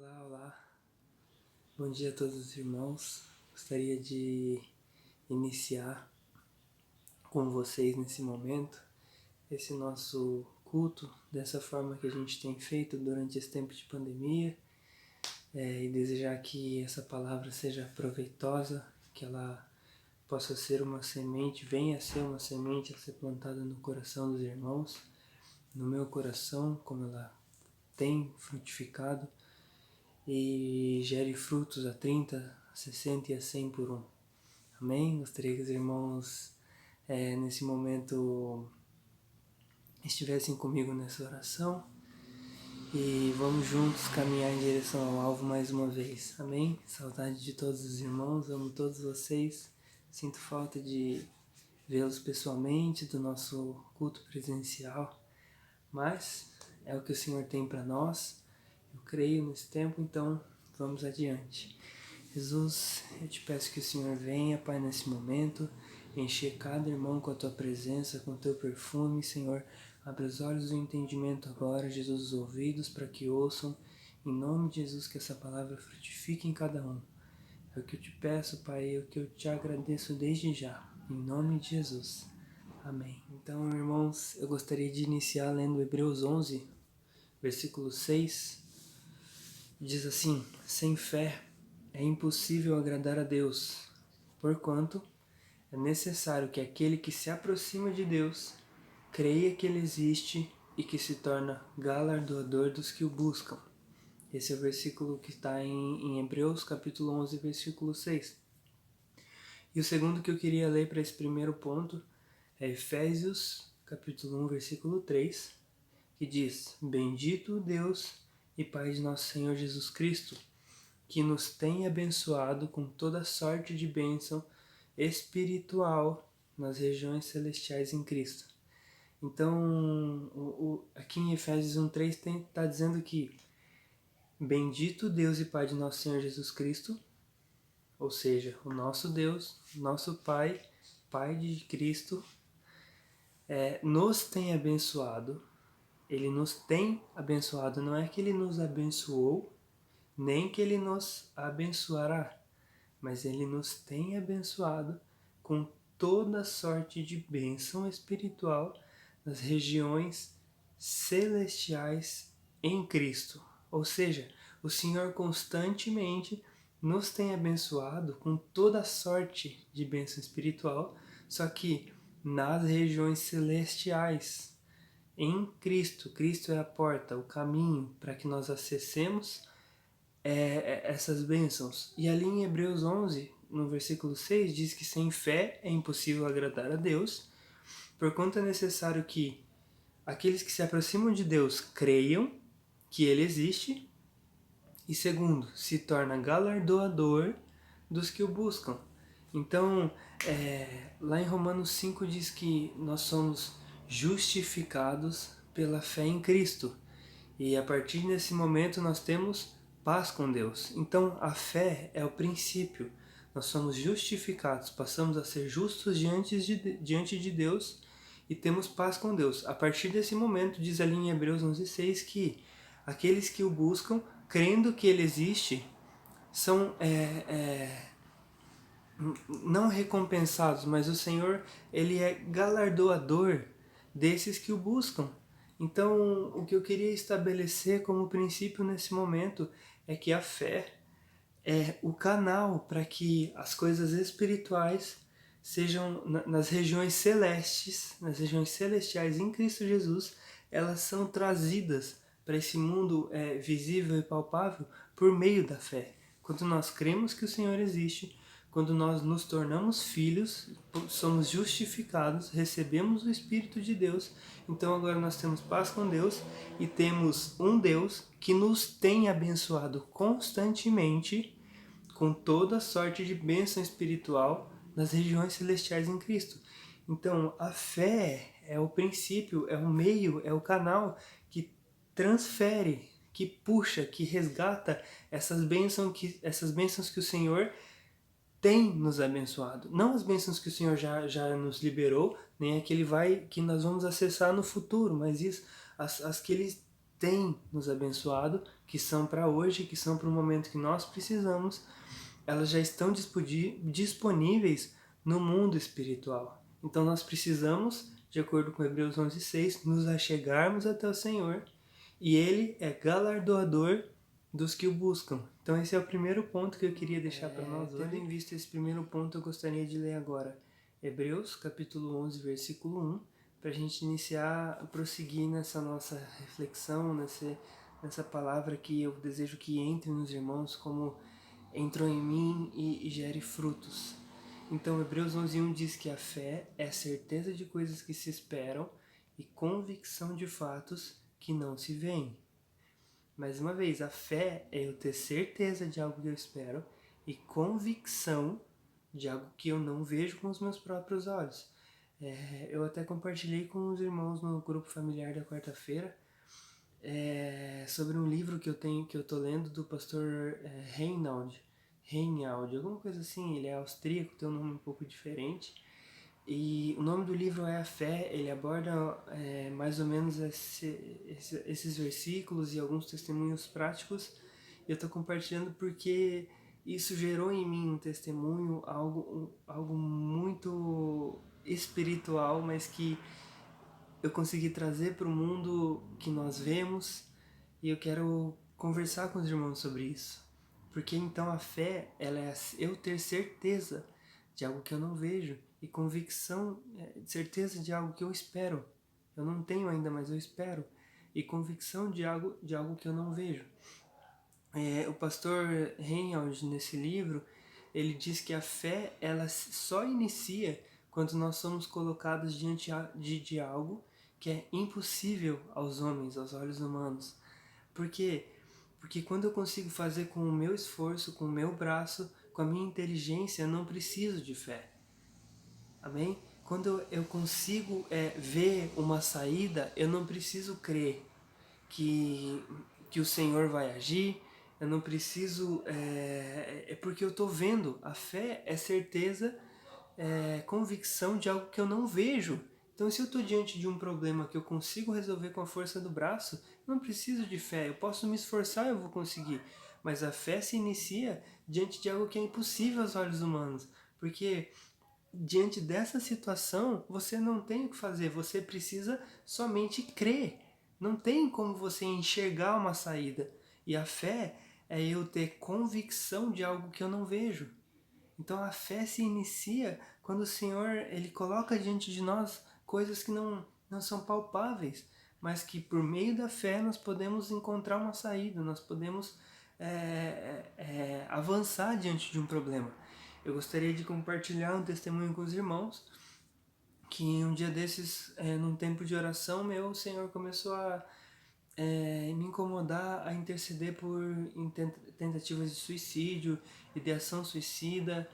Olá. Bom dia a todos os irmãos. Gostaria de iniciar com vocês nesse momento esse nosso culto dessa forma que a gente tem feito durante esse tempo de pandemia e desejar que essa palavra seja proveitosa, que ela possa ser uma semente, venha a ser uma semente a ser plantada no coração dos irmãos, no meu coração, como ela tem frutificado, e gere frutos a 30, a 60 e a 100 por um. Amém? Gostaria que os irmãos nesse momento estivessem comigo nessa oração e vamos juntos caminhar em direção ao alvo mais uma vez. Amém? Saudade de todos os irmãos, amo todos vocês, sinto falta de vê-los pessoalmente, do nosso culto presencial, mas é o que o Senhor tem para nós. Eu creio nesse tempo, então vamos adiante. Jesus, eu te peço que o Senhor venha, Pai, nesse momento, encher cada irmão com a Tua presença, com o Teu perfume, Senhor. Abre os olhos do entendimento agora, Jesus, os ouvidos, para que ouçam, em nome de Jesus, que essa palavra frutifique em cada um. É o que eu te peço, Pai, é o que eu te agradeço desde já, em nome de Jesus. Amém. Então, irmãos, eu gostaria de iniciar lendo Hebreus 11, versículo 6, diz assim: sem fé é impossível agradar a Deus, porquanto é necessário que aquele que se aproxima de Deus creia que Ele existe e que se torna galardoador dos que o buscam. Esse é o versículo que está em Hebreus capítulo 11, versículo 6. E o segundo que eu queria ler para esse primeiro ponto é Efésios capítulo 1, versículo 3, que diz: bendito Deus e Pai de nosso Senhor Jesus Cristo, que nos tem abençoado com toda sorte de bênção espiritual nas regiões celestiais em Cristo. Então, aqui em Efésios 1:3 está dizendo que bendito Deus e Pai de nosso Senhor Jesus Cristo, ou seja, o nosso Deus, nosso Pai, Pai de Cristo, nos tem abençoado. Ele nos tem abençoado, não é que Ele nos abençoou, nem que Ele nos abençoará, mas Ele nos tem abençoado com toda sorte de bênção espiritual nas regiões celestiais em Cristo. Ou seja, o Senhor constantemente nos tem abençoado com toda sorte de bênção espiritual, só que nas regiões celestiais em Cristo. Cristo é a porta, o caminho para que nós acessemos essas bênçãos. E ali em Hebreus 11, no versículo 6, diz que sem fé é impossível agradar a Deus, porquanto é necessário que aqueles que se aproximam de Deus creiam que Ele existe e, segundo, se torna galardoador dos que o buscam. Então, lá em Romanos 5 diz que nós somos justificados pela fé em Cristo. E a partir desse momento nós temos paz com Deus. Então a fé é o princípio. Nós somos justificados, passamos a ser justos diante de Deus e temos paz com Deus. A partir desse momento, diz ali em Hebreus 11:6 que aqueles que o buscam, crendo que Ele existe, são não recompensados, mas o Senhor, Ele é galardoador desses que o buscam. Então, o que eu queria estabelecer como princípio nesse momento é que a fé é o canal para que as coisas espirituais sejam nas regiões celestes, nas regiões celestiais em Cristo Jesus, elas são trazidas para esse mundo visível e palpável por meio da fé. Quando nós cremos que o Senhor existe, quando nós nos tornamos filhos, somos justificados, recebemos o Espírito de Deus, então agora nós temos paz com Deus e temos um Deus que nos tem abençoado constantemente com toda sorte de bênção espiritual nas regiões celestiais em Cristo. Então a fé é o princípio, é o meio, é o canal que transfere, que puxa, que resgata essas bênçãos que o Senhor tem nos abençoado. Não as bênçãos que o Senhor já nos liberou, nem que nós vamos acessar no futuro, mas as que Ele tem nos abençoado, que são para hoje, que são para o momento que nós precisamos, elas já estão disponíveis no mundo espiritual. Então nós precisamos, de acordo com Hebreus 11:6, nos achegarmos até o Senhor, e Ele é galardoador dos que o buscam. Então esse é o primeiro ponto que eu queria deixar para nós hoje. Tendo em vista esse primeiro ponto, eu gostaria de ler agora Hebreus, capítulo 11, versículo 1, para a gente iniciar, prosseguir nessa nossa reflexão, nessa palavra que eu desejo que entre nos irmãos como entrou em mim e gere frutos. Então, Hebreus 11:1 diz que a fé é a certeza de coisas que se esperam e convicção de fatos que não se veem. Mais uma vez, a fé é eu ter certeza de algo que eu espero e convicção de algo que eu não vejo com os meus próprios olhos. Eu até compartilhei com os irmãos no grupo familiar da quarta-feira sobre um livro que eu tô lendo do pastor Reinhard, alguma coisa assim. Ele é austríaco, tem um nome um pouco diferente. E o nome do livro é A Fé. Ele aborda mais ou menos esses versículos e alguns testemunhos práticos. E eu estou compartilhando porque isso gerou em mim um testemunho, algo muito espiritual, mas que eu consegui trazer para o mundo que nós vemos, e eu quero conversar com os irmãos sobre isso. Porque então a fé, ela é eu ter certeza de algo que eu não vejo e convicção, certeza de algo que eu espero. Eu não tenho ainda, mas eu espero. E convicção de algo que eu não vejo. O pastor Reinhard, nesse livro, ele diz que a fé, ela só inicia quando nós somos colocados diante de algo que é impossível aos homens, aos olhos humanos. Por quê? Porque quando eu consigo fazer com o meu esforço, com o meu braço, com a minha inteligência, eu não preciso de fé. Amém? Quando eu consigo ver uma saída, eu não preciso crer que o Senhor vai agir, eu não preciso... É porque eu estou vendo. A fé é certeza, convicção de algo que eu não vejo. Então, se eu estou diante de um problema que eu consigo resolver com a força do braço, eu não preciso de fé. Eu posso me esforçar, eu vou conseguir. Mas a fé se inicia diante de algo que é impossível aos olhos humanos. Porque diante dessa situação, você não tem o que fazer. Você precisa somente crer. Não tem como você enxergar uma saída. E a fé é eu ter convicção de algo que eu não vejo. Então a fé se inicia quando o Senhor ele coloca diante de nós coisas que não são palpáveis, mas que por meio da fé nós podemos encontrar uma saída, nós podemos avançar diante de um problema. Eu gostaria de compartilhar um testemunho com os irmãos, que um dia desses, num tempo de oração meu, o Senhor começou a me incomodar a interceder por tentativas de suicídio, ideação suicida.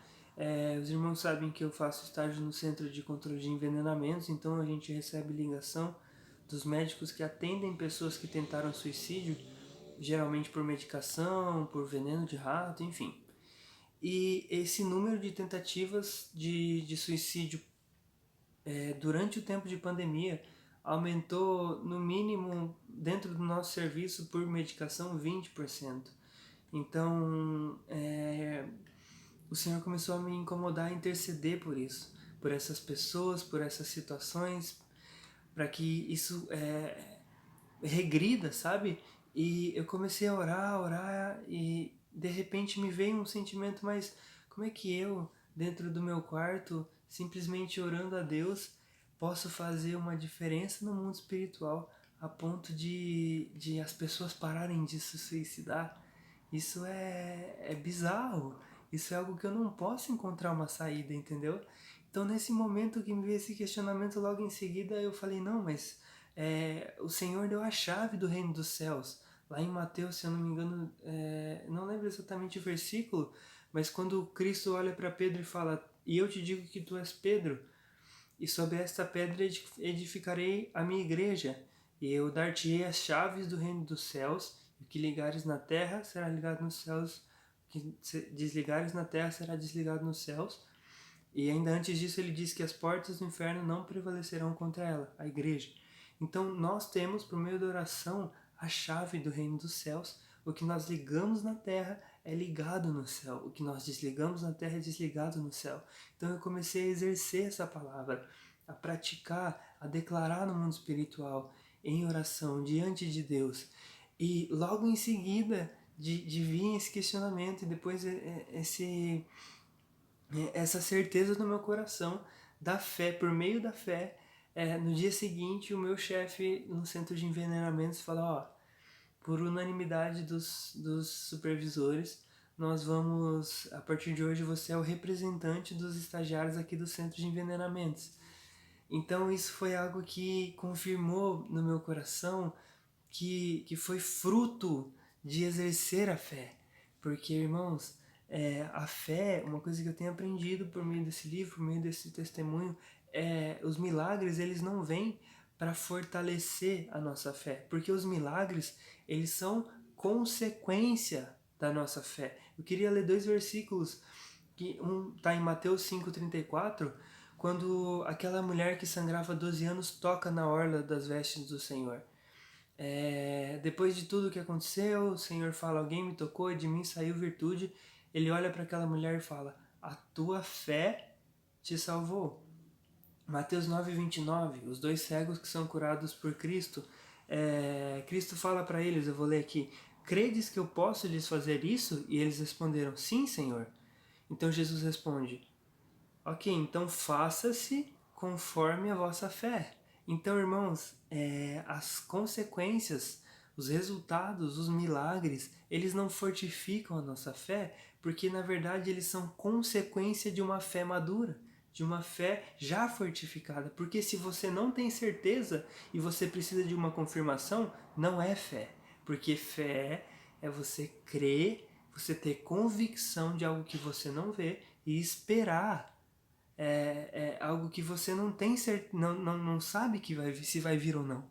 Os irmãos sabem que eu faço estágio no Centro de Controle de Envenenamentos, então a gente recebe ligação dos médicos que atendem pessoas que tentaram suicídio, geralmente por medicação, por veneno de rato, enfim. E esse número de tentativas de suicídio durante o tempo de pandemia aumentou no mínimo dentro do nosso serviço por medicação 20%. Então o Senhor começou a me incomodar, a interceder por isso, por essas pessoas, por essas situações, para que isso regrida, sabe? E eu comecei a orar, e de repente me veio um sentimento, mas como é que eu, dentro do meu quarto, simplesmente orando a Deus, posso fazer uma diferença no mundo espiritual a ponto de as pessoas pararem de se suicidar? Isso é bizarro. Isso é algo que eu não posso encontrar uma saída, entendeu? Então, nesse momento que me veio esse questionamento, logo em seguida eu falei, não, mas o Senhor deu a chave do reino dos céus. Lá em Mateus, se eu não me engano, não lembro exatamente o versículo, mas quando Cristo olha para Pedro e fala, e eu te digo que tu és Pedro, e sobre esta pedra edificarei a minha igreja, e eu dar-te-ei as chaves do reino dos céus, e o que ligares na terra será ligado nos céus, o que desligares na terra será desligado nos céus. E ainda antes disso ele diz que as portas do inferno não prevalecerão contra ela, a igreja. Então nós temos, por meio da oração, a chave do reino dos céus. O que nós ligamos na terra é ligado no céu. O que nós desligamos na terra é desligado no céu. Então eu comecei a exercer essa palavra, a praticar, a declarar no mundo espiritual, em oração, diante de Deus. E logo em seguida de vir esse questionamento e depois essa certeza no meu coração da fé, por meio da fé, no dia seguinte o meu chefe no centro de envenenamentos falou, ó, por unanimidade dos supervisores, nós vamos, a partir de hoje você é o representante dos estagiários aqui do centro de envenenamentos. Então isso foi algo que confirmou no meu coração que foi fruto de exercer a fé. Porque, irmãos, a fé, uma coisa que eu tenho aprendido por meio desse livro, por meio desse testemunho, os milagres, eles não vêm para fortalecer a nossa fé, porque os milagres, eles são consequência da nossa fé. Eu queria ler 2 versículos, que um está em Mateus 5,34, quando aquela mulher que sangrava 12 anos toca na orla das vestes do Senhor. Depois de tudo que aconteceu, o Senhor fala, alguém me tocou e de mim saiu virtude. Ele olha para aquela mulher e fala, a tua fé te salvou. Mateus 9,29, os 2 cegos que são curados por Cristo, Cristo fala para eles, eu vou ler aqui, credes que eu posso lhes fazer isso? E eles responderam, sim, Senhor. Então Jesus responde, ok, então faça-se conforme a vossa fé. Então, irmãos, as consequências, os resultados, os milagres, eles não fortificam a nossa fé, porque na verdade eles são consequência de uma fé madura, de uma fé já fortificada. Porque se você não tem certeza e você precisa de uma confirmação, não é fé. Porque fé é você crer, você ter convicção de algo que você não vê e esperar algo que você não tem não sabe que se vai vir ou não.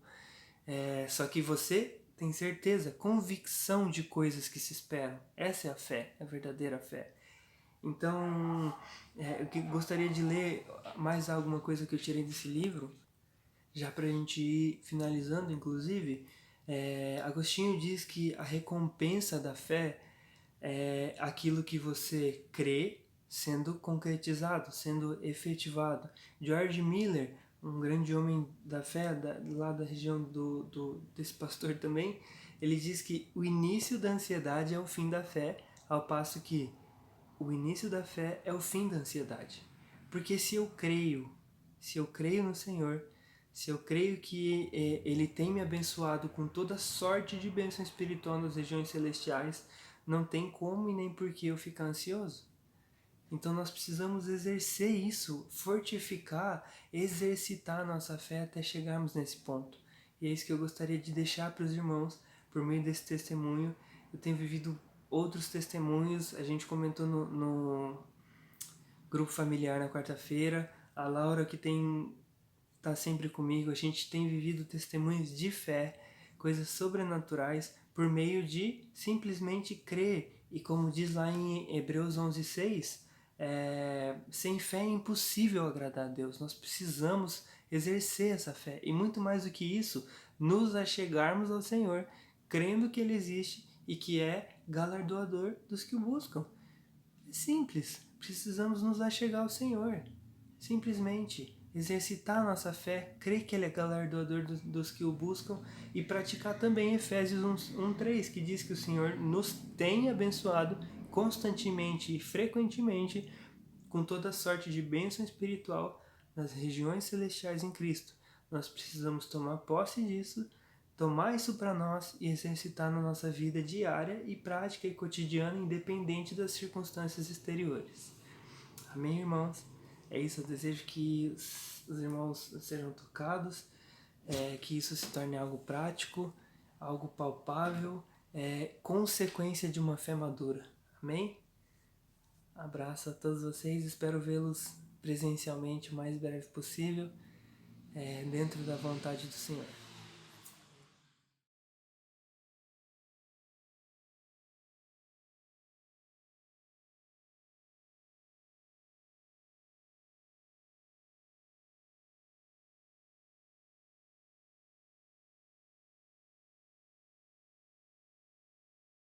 Só que você tem certeza, convicção de coisas que se esperam. Essa é a fé, a verdadeira fé. Então, eu gostaria de ler mais alguma coisa que eu tirei desse livro, já para a gente ir finalizando, inclusive. Agostinho diz que a recompensa da fé é aquilo que você crê sendo concretizado, sendo efetivado. George Miller, um grande homem da fé, lá da região desse pastor também, ele diz que o início da ansiedade é o fim da fé, ao passo que o início da fé é o fim da ansiedade. Porque se eu creio no Senhor, se eu creio que Ele tem me abençoado com toda sorte de bênção espiritual nas regiões celestiais, não tem como e nem por que eu ficar ansioso. Então nós precisamos exercer isso, fortificar, exercitar a nossa fé até chegarmos nesse ponto. E é isso que eu gostaria de deixar para os irmãos, por meio desse testemunho. Eu tenho vivido outros testemunhos, a gente comentou no grupo familiar na quarta-feira, a Laura que está sempre comigo, a gente tem vivido testemunhos de fé, coisas sobrenaturais, por meio de simplesmente crer. E como diz lá em Hebreus 11:6, sem fé é impossível agradar a Deus. Nós precisamos exercer essa fé. E muito mais do que isso, nos achegarmos ao Senhor, crendo que Ele existe e que é galardoador dos que o buscam. É simples. Precisamos nos achegar ao Senhor. Simplesmente exercitar a nossa fé, crer que Ele é galardoador dos que o buscam e praticar também Efésios 1:3, que diz que o Senhor nos tem abençoado constantemente e frequentemente com toda sorte de bênção espiritual nas regiões celestiais em Cristo. Nós precisamos tomar posse disso, tomar isso para nós e exercitar na nossa vida diária e prática e cotidiana, independente das circunstâncias exteriores. Amém, irmãos? É isso, eu desejo que os irmãos sejam tocados, que isso se torne algo prático, algo palpável, consequência de uma fé madura. Amém? Abraço a todos vocês, espero vê-los presencialmente o mais breve possível, dentro da vontade do Senhor.